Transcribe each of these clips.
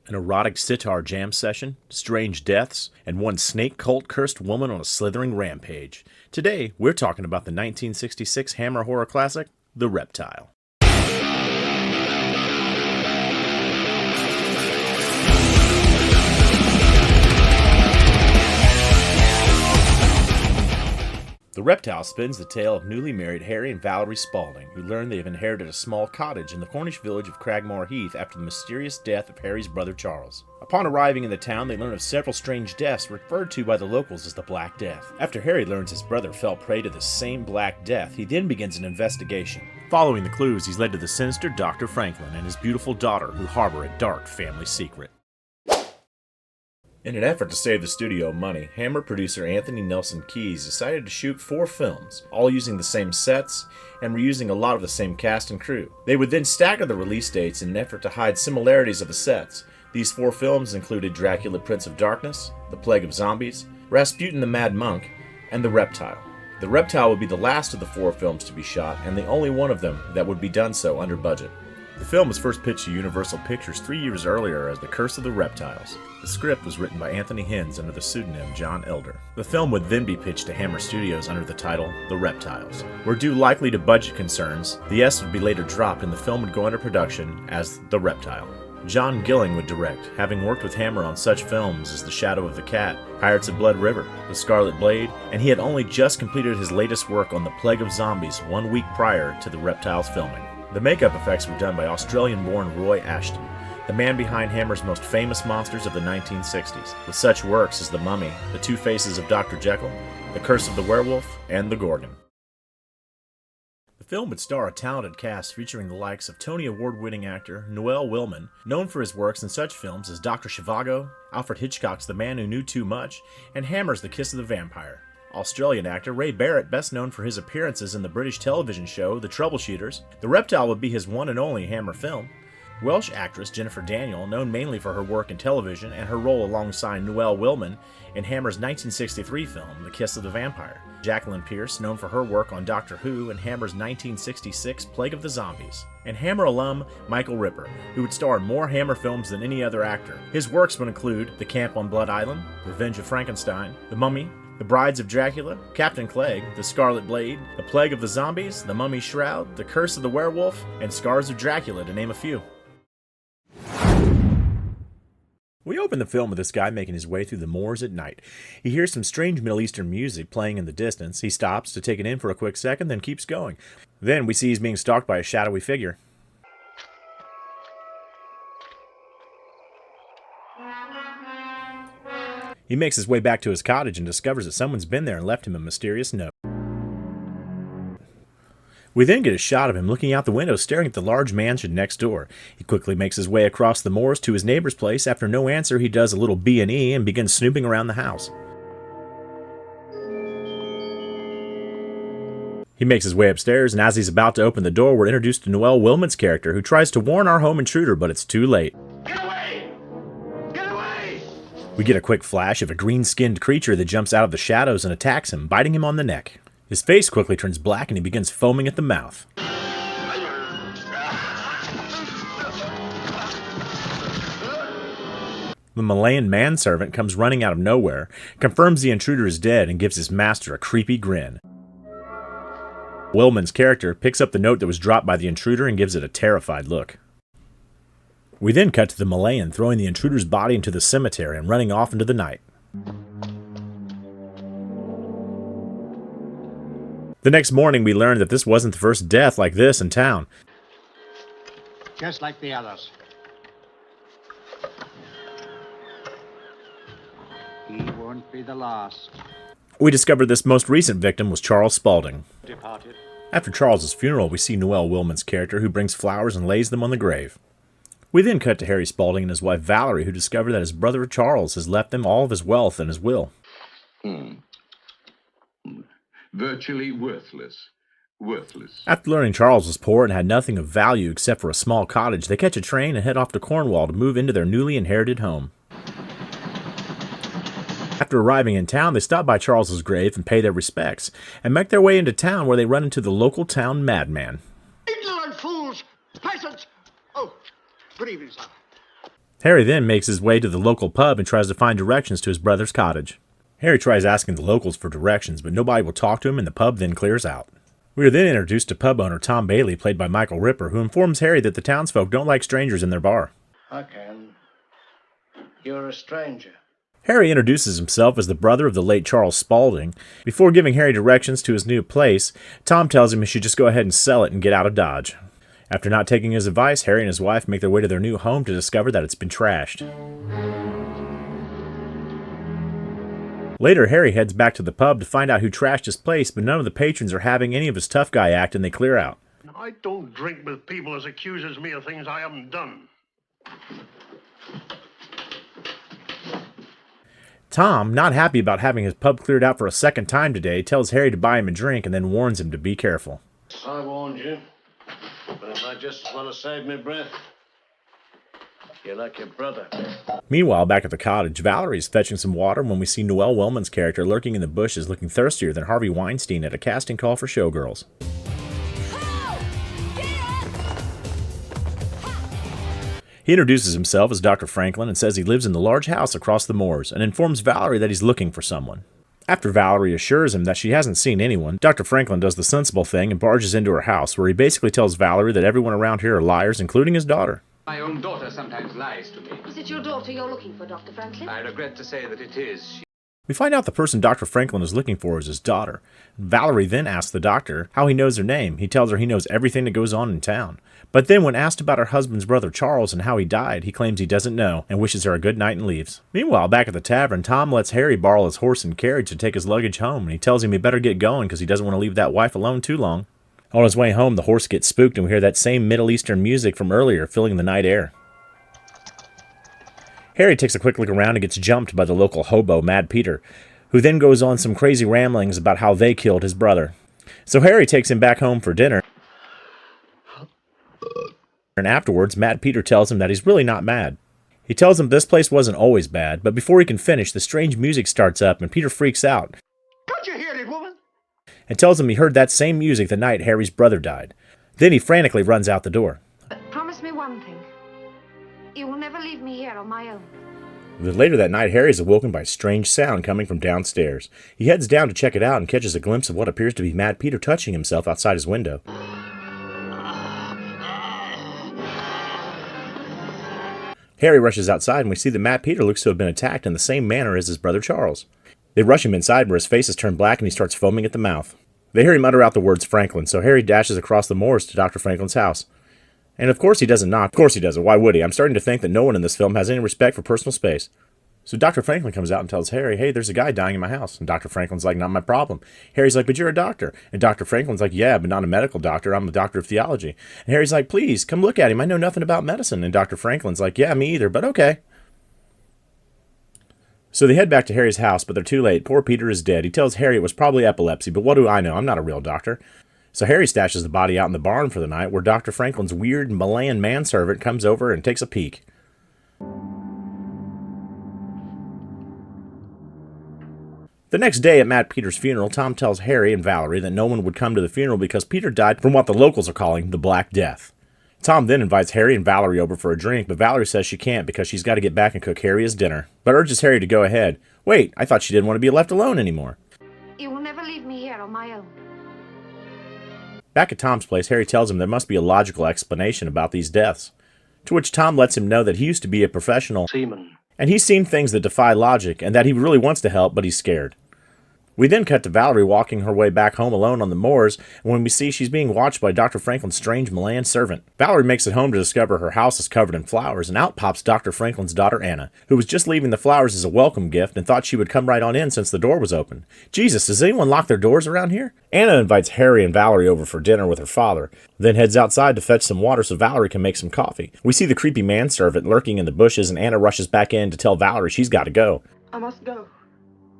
an erotic sitar jam session, strange deaths, and one snake cult-cursed woman on a slithering rampage. Today, we're talking about the 1966 Hammer horror classic, The Reptile. The Reptile spins the tale of newly married Harry and Valerie Spalding, who learn they have inherited a small cottage in the Cornish village of Clagmoor Heath after the mysterious death of Harry's brother Charles. Upon arriving in the town, they learn of several strange deaths referred to by the locals as the Black Death. After Harry learns his brother fell prey to the same Black Death, he then begins an investigation. Following the clues, he's led to the sinister Dr. Franklyn and his beautiful daughter, who harbor a dark family secret. In an effort to save the studio money, Hammer producer Anthony Nelson Keyes decided to shoot 4 films, all using the same sets and reusing a lot of the same cast and crew. They would then stagger the release dates in an effort to hide similarities of the sets. These 4 films included Dracula Prince of Darkness, The Plague of Zombies, Rasputin the Mad Monk, and The Reptile. The Reptile would be the last of the 4 films to be shot, and the only one of them that would be done so under budget. The film was first pitched to Universal Pictures 3 years earlier as The Curse of the Reptiles. The script was written by Anthony Hines under the pseudonym John Elder. The film would then be pitched to Hammer Studios under the title The Reptiles. Were due likely to budget concerns, the S would be later dropped and the film would go into production as The Reptile. John Gilling would direct, having worked with Hammer on such films as The Shadow of the Cat, Pirates of Blood River, The Scarlet Blade, and he had only just completed his latest work on The Plague of Zombies 1 week prior to The Reptile's filming. The makeup effects were done by Australian-born Roy Ashton, the man behind Hammer's most famous monsters of the 1960s, with such works as The Mummy, The Two Faces of Dr. Jekyll, The Curse of the Werewolf, and The Gorgon. The film would star a talented cast featuring the likes of Tony Award-winning actor Noel Willman, known for his works in such films as Dr. Zhivago, Alfred Hitchcock's The Man Who Knew Too Much, and Hammer's The Kiss of the Vampire. Australian actor Ray Barrett, best known for his appearances in the British television show The Troubleshooters. The Reptile would be his one and only Hammer film. Welsh actress Jennifer Daniel, known mainly for her work in television and her role alongside Noel Willman in Hammer's 1963 film The Kiss of the Vampire. Jacqueline Pearce, known for her work on Doctor Who and Hammer's 1966 Plague of the Zombies. And Hammer alum Michael Ripper, who would star in more Hammer films than any other actor. His works would include The Camp on Blood Island, Revenge of Frankenstein, The Mummy, The Brides of Dracula, Captain Clegg, The Scarlet Blade, The Plague of the Zombies, The Mummy's Shroud, The Curse of the Werewolf, and Scars of Dracula, to name a few. We open the film with this guy making his way through the moors at night. He hears some strange Middle Eastern music playing in the distance. He stops to take it in for a quick second, then keeps going. Then we see he's being stalked by a shadowy figure. He makes his way back to his cottage and discovers that someone's been there and left him a mysterious note. We then get a shot of him looking out the window staring at the large mansion next door. He quickly makes his way across the moors to his neighbor's place. After no answer, he does a little B&E and begins snooping around the house. He makes his way upstairs, and as he's about to open the door, we're introduced to Noel Willman's character, who tries to warn our home intruder, but it's too late. We get a quick flash of a green-skinned creature that jumps out of the shadows and attacks him, biting him on the neck. His face quickly turns black and he begins foaming at the mouth. The Malayan manservant comes running out of nowhere, confirms the intruder is dead, and gives his master a creepy grin. Willman's character picks up the note that was dropped by the intruder and gives it a terrified look. We then cut to the Malayan throwing the intruder's body into the cemetery and running off into the night. The next morning we learn that this wasn't the first death like this in town. Just like the others. He won't be the last. We discover this most recent victim was Charles Spalding. Departed. After Charles's funeral, we see Noel Willman's character, who brings flowers and lays them on the grave. We then cut to Harry Spalding and his wife Valerie, who discover that his brother Charles has left them all of his wealth in his will. Virtually worthless. Worthless. After learning Charles was poor and had nothing of value except for a small cottage, they catch a train and head off to Cornwall to move into their newly inherited home. After arriving in town, they stop by Charles's grave and pay their respects, and make their way into town where they run into the local town madman. Ignorant fools! Peasants! Oh, good evening, sir. Harry then makes his way to the local pub and tries to find directions to his brother's cottage. Harry tries asking the locals for directions, but nobody will talk to him and the pub then clears out. We are then introduced to pub owner Tom Bailey, played by Michael Ripper, who informs Harry that the townsfolk don't like strangers in their bar. I can. You're a stranger. Harry introduces himself as the brother of the late Charles Spalding. Before giving Harry directions to his new place, Tom tells him he should just go ahead and sell it and get out of Dodge. After not taking his advice, Harry and his wife make their way to their new home to discover that it's been trashed. Later, Harry heads back to the pub to find out who trashed his place, but none of the patrons are having any of his tough guy act and they clear out. I don't drink with people as accuses me of things I haven't done. Tom, not happy about having his pub cleared out for a second time today, tells Harry to buy him a drink and then warns him to be careful. I warned you. But if I just want to save my breath, you're like your brother. Meanwhile, back at the cottage, Valerie is fetching some water when we see Noel Willman's character lurking in the bushes looking thirstier than Harvey Weinstein at a casting call for showgirls. He introduces himself as Dr. Franklyn and says he lives in the large house across the moors and informs Valerie that he's looking for someone. After Valerie assures him that she hasn't seen anyone, Dr. Franklyn does the sensible thing and barges into her house, where he basically tells Valerie that everyone around here are liars, including his daughter. My own daughter sometimes lies to me. Is it your daughter you're looking for, Dr. Franklyn? I regret to say that it is. We find out the person Dr. Franklyn is looking for is his daughter. Valerie then asks the doctor how he knows her name. He tells her he knows everything that goes on in town. But then when asked about her husband's brother Charles and how he died, he claims he doesn't know and wishes her a good night and leaves. Meanwhile, back at the tavern, Tom lets Harry borrow his horse and carriage to take his luggage home, and he tells him he better get going because he doesn't want to leave that wife alone too long. On his way home, the horse gets spooked and we hear that same Middle Eastern music from earlier filling the night air. Harry takes a quick look around and gets jumped by the local hobo, Mad Peter, who then goes on some crazy ramblings about how they killed his brother. So Harry takes him back home for dinner, and afterwards, Mad Peter tells him that he's really not mad. He tells him this place wasn't always bad, but before he can finish, the strange music starts up and Peter freaks out. Can't you hear it, woman? And tells him he heard that same music the night Harry's brother died. Then he frantically runs out the door. Promise me one thing. You will never leave me here on my own. Then later that night, Harry is awoken by a strange sound coming from downstairs. He heads down to check it out and catches a glimpse of what appears to be Mad Peter touching himself outside his window. Harry rushes outside and we see that Mad Peter looks to have been attacked in the same manner as his brother Charles. They rush him inside where his face is turned black and he starts foaming at the mouth. They hear him utter out the words Franklyn, so Harry dashes across the moors to Dr. Franklyn's house. And of course he doesn't knock. Of course he doesn't. Why would he? I'm starting to think that no one in this film has any respect for personal space. So Dr. Franklyn comes out and tells Harry, hey, there's a guy dying in my house. And Dr. Franklyn's like, not my problem. Harry's like, but you're a doctor. And Dr. Franklyn's like, yeah, but not a medical doctor. I'm a doctor of theology. And Harry's like, please, come look at him. I know nothing about medicine. And Dr. Franklyn's like, yeah, me either, but okay. So they head back to Harry's house, but they're too late. Poor Peter is dead. He tells Harry it was probably epilepsy, but what do I know? I'm not a real doctor. So Harry stashes the body out in the barn for the night, where Dr. Franklyn's weird Malayan manservant comes over and takes a peek. The next day at Mad Peter's funeral, Tom tells Harry and Valerie that no one would come to the funeral because Peter died from what the locals are calling the Black Death. Tom then invites Harry and Valerie over for a drink, but Valerie says she can't because she's got to get back and cook Harry his dinner, but urges Harry to go ahead. Wait, I thought she didn't want to be left alone anymore. You will never leave me here on my own. Back at Tom's place, Harry tells him there must be a logical explanation about these deaths, to which Tom lets him know that he used to be a professional Seaman. and he's seen things that defy logic, and that he really wants to help, but he's scared. We then cut to Valerie walking her way back home alone on the moors, when we see she's being watched by Dr. Franklyn's strange Malayan servant. Valerie makes it home to discover her house is covered in flowers, and out pops Dr. Franklyn's daughter Anna, who was just leaving the flowers as a welcome gift and thought she would come right on in since the door was open. Jesus, does anyone lock their doors around here? Anna invites Harry and Valerie over for dinner with her father, then heads outside to fetch some water so Valerie can make some coffee. We see the creepy manservant lurking in the bushes, and Anna rushes back in to tell Valerie she's got to go. I must go.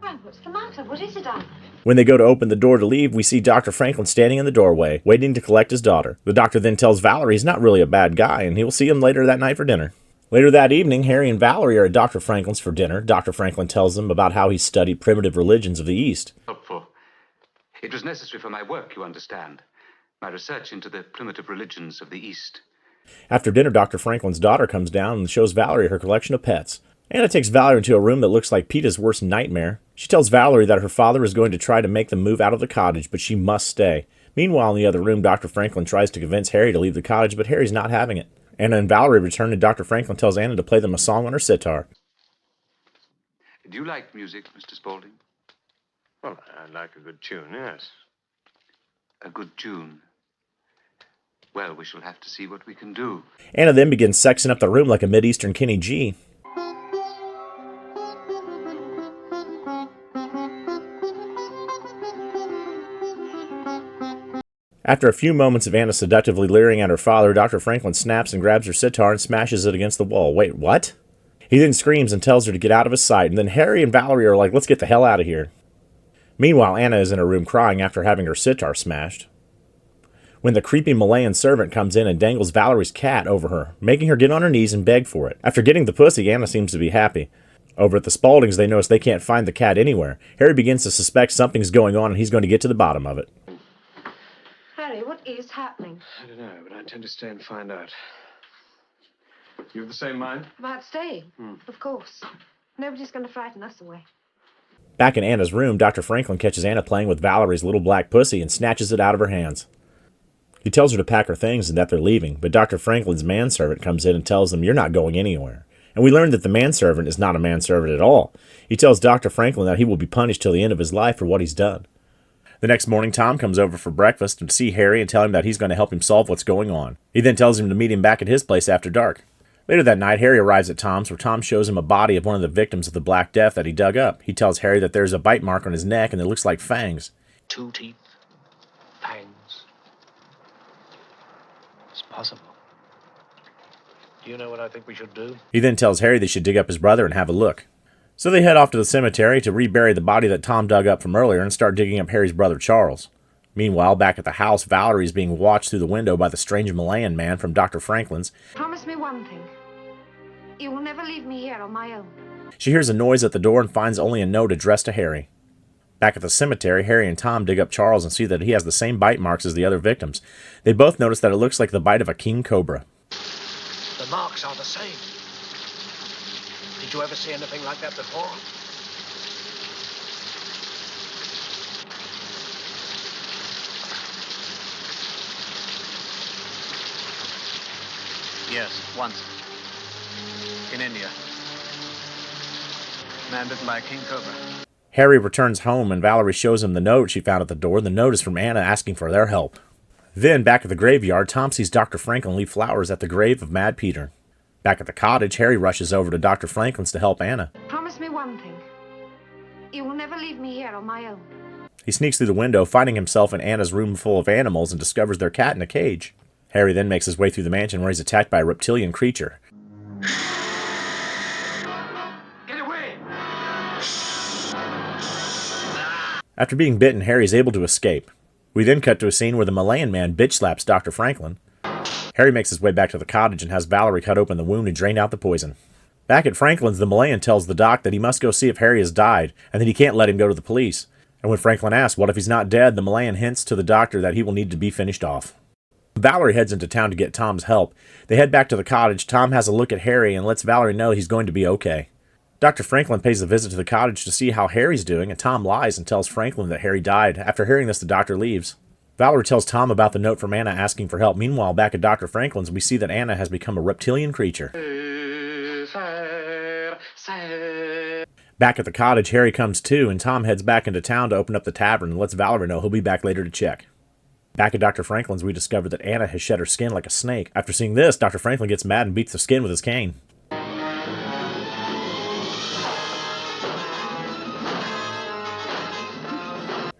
Well, what's the matter? What is it, Anna? When they go to open the door to leave, we see Dr. Franklyn standing in the doorway, waiting to collect his daughter. The doctor then tells Valerie he's not really a bad guy, and he will see him later that night for dinner. Later that evening, Harry and Valerie are at Dr. Franklyn's for dinner. Dr. Franklyn tells them about how he studied primitive religions of the East. Helpful. It was necessary for my work, you understand. My research into the primitive religions of the East. After dinner, Dr. Franklyn's daughter comes down and shows Valerie her collection of pets. Anna takes Valerie into a room that looks like Peeta's worst nightmare. She tells Valerie that her father is going to try to make them move out of the cottage, but she must stay. Meanwhile, in the other room, Dr. Franklyn tries to convince Harry to leave the cottage, but Harry's not having it. Anna and Valerie return, and Dr. Franklyn tells Anna to play them a song on her sitar. Do you like music, Mr. Spalding? Well, I like a good tune, yes. A good tune. Well, we shall have to see what we can do. Anna then begins sexing up the room like a Mid-Eastern Kenny G. After a few moments of Anna seductively leering at her father, Dr. Franklyn snaps and grabs her sitar and smashes it against the wall. Wait, what? He then screams and tells her to get out of his sight, and then Harry and Valerie are like, let's get the hell out of here. Meanwhile, Anna is in her room crying after having her sitar smashed, when the creepy Malayan servant comes in and dangles Valerie's cat over her, making her get on her knees and beg for it. After getting the pussy, Anna seems to be happy. Over at the Spaldings, they notice they can't find the cat anywhere. Harry begins to suspect something's going on, and he's going to get to the bottom of it. Harry, what is happening? I don't know, but I intend to stay and find out. You have the same mind? About staying? Of course. Nobody's going to frighten us away. Back in Anna's room, Dr. Franklyn catches Anna playing with Valerie's little black pussy and snatches it out of her hands. He tells her to pack her things and that they're leaving, but Dr. Franklyn's manservant comes in and tells them, you're not going anywhere. And we learn that the manservant is not a manservant at all. He tells Dr. Franklyn that he will be punished till the end of his life for what he's done. The next morning, Tom comes over for breakfast to see Harry and tell him that he's going to help him solve what's going on. He then tells him to meet him back at his place after dark. Later that night, Harry arrives at Tom's, where Tom shows him a body of one of the victims of the Black Death that he dug up. He tells Harry that there's a bite mark on his neck and it looks like fangs. 2 teeth, fangs. It's possible. Do you know what I think we should do? He then tells Harry they should dig up his brother and have a look. So they head off to the cemetery to rebury the body that Tom dug up from earlier and start digging up Harry's brother Charles. Meanwhile, back at the house, Valerie is being watched through the window by the strange Malayan man from Dr. Franklyn's. Promise me one thing. You will never leave me here on my own. She hears a noise at the door and finds only a note addressed to Harry. Back at the cemetery, Harry and Tom dig up Charles and see that he has the same bite marks as the other victims. They both notice that it looks like the bite of a king cobra. The marks are the same. Did you ever see anything like that before? Yes, once. In India. Man bitten by a king cobra. Harry returns home and Valerie shows him the note she found at the door. The note is from Anna asking for their help. Then, back at the graveyard, Tom sees Dr. Franklyn leave flowers at the grave of Mad Peter. Back at the cottage, Harry rushes over to Dr. Franklyn's to help Anna. Promise me one thing. You will never leave me here on my own. He sneaks through the window, finding himself in Anna's room full of animals, and discovers their cat in a cage. Harry then makes his way through the mansion where he's attacked by a reptilian creature. Get away! After being bitten, Harry is able to escape. We then cut to a scene where the Malayan man bitch slaps Dr. Franklyn. Harry makes his way back to the cottage and has Valerie cut open the wound and drain out the poison. Back at Franklyn's, the Malayan tells the doc that he must go see if Harry has died, and that he can't let him go to the police. And when Franklyn asks what if he's not dead, the Malayan hints to the doctor that he will need to be finished off. Valerie heads into town to get Tom's help. They head back to the cottage. Tom has a look at Harry and lets Valerie know he's going to be okay. Dr. Franklyn pays a visit to the cottage to see how Harry's doing, and Tom lies and tells Franklyn that Harry died. After hearing this, the doctor leaves. Valerie tells Tom about the note from Anna asking for help. Meanwhile, back at Dr. Franklyn's, we see that Anna has become a reptilian creature. Back at the cottage, Harry comes to, and Tom heads back into town to open up the tavern and lets Valerie know he'll be back later to check. Back at Dr. Franklyn's, we discover that Anna has shed her skin like a snake. After seeing this, Dr. Franklyn gets mad and beats the skin with his cane.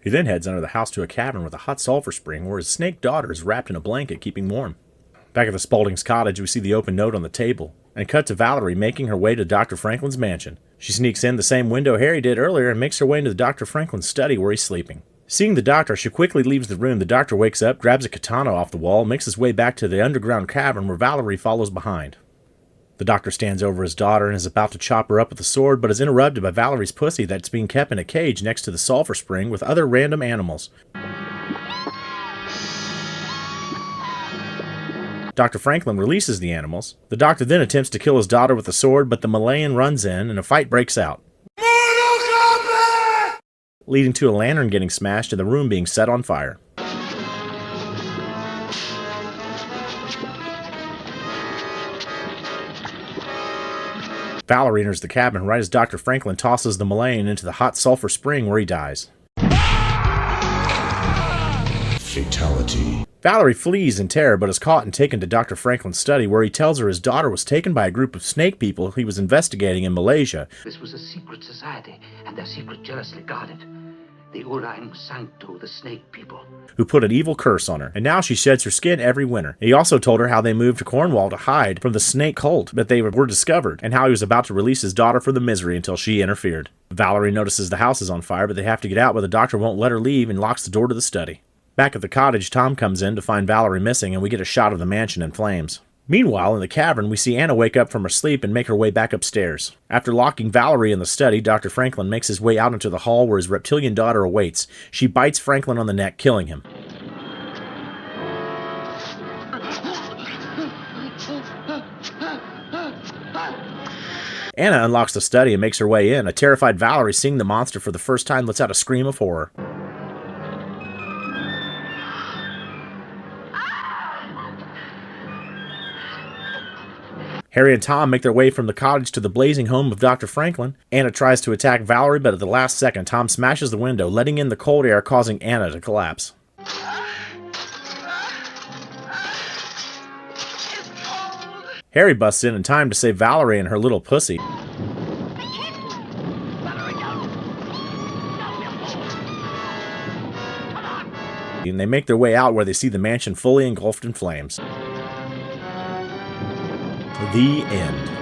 He then heads under the house to a cavern with a hot sulfur spring where his snake daughter is wrapped in a blanket keeping warm. Back at the Spalding's cottage, we see the open note on the table, and cut to Valerie making her way to Dr. Franklyn's mansion. She sneaks in the same window Harry did earlier and makes her way into Dr. Franklyn's study where he's sleeping. Seeing the doctor, she quickly leaves the room. The doctor wakes up, grabs a katana off the wall, and makes his way back to the underground cavern where Valerie follows behind. The doctor stands over his daughter and is about to chop her up with a sword, but is interrupted by Valerie's pussy that's being kept in a cage next to the sulfur spring with other random animals. Dr. Franklyn releases the animals. The doctor then attempts to kill his daughter with a sword, but the Malayan runs in and a fight breaks out, leading to a lantern getting smashed and the room being set on fire. Valerie enters the cabin right as Dr. Franklyn tosses the Malayan into the hot sulfur spring where he dies. Fatality. Valerie flees in terror but is caught and taken to Dr. Franklyn's study where he tells her his daughter was taken by a group of snake people he was investigating in Malaysia. This was a secret society, and their secret jealously guarded. The Orang Sancto, the snake people. Who put an evil curse on her, and now she sheds her skin every winter. He also told her how they moved to Cornwall to hide from the snake cult, but they were discovered, and how he was about to release his daughter from the misery until she interfered. Valerie notices the house is on fire, but they have to get out, but the doctor won't let her leave and locks the door to the study. Back at the cottage, Tom comes in to find Valerie missing, and we get a shot of the mansion in flames. Meanwhile, in the cavern, we see Anna wake up from her sleep and make her way back upstairs. After locking Valerie in the study, Dr. Franklyn makes his way out into the hall where his reptilian daughter awaits. She bites Franklyn on the neck, killing him. Anna unlocks the study and makes her way in. A terrified Valerie, seeing the monster for the first time, lets out a scream of horror. Harry and Tom make their way from the cottage to the blazing home of Dr. Franklyn. Anna tries to attack Valerie, but at the last second, Tom smashes the window, letting in the cold air, causing Anna to collapse. Harry busts in time to save Valerie and her little pussy. And they make their way out where they see the mansion fully engulfed in flames. The end.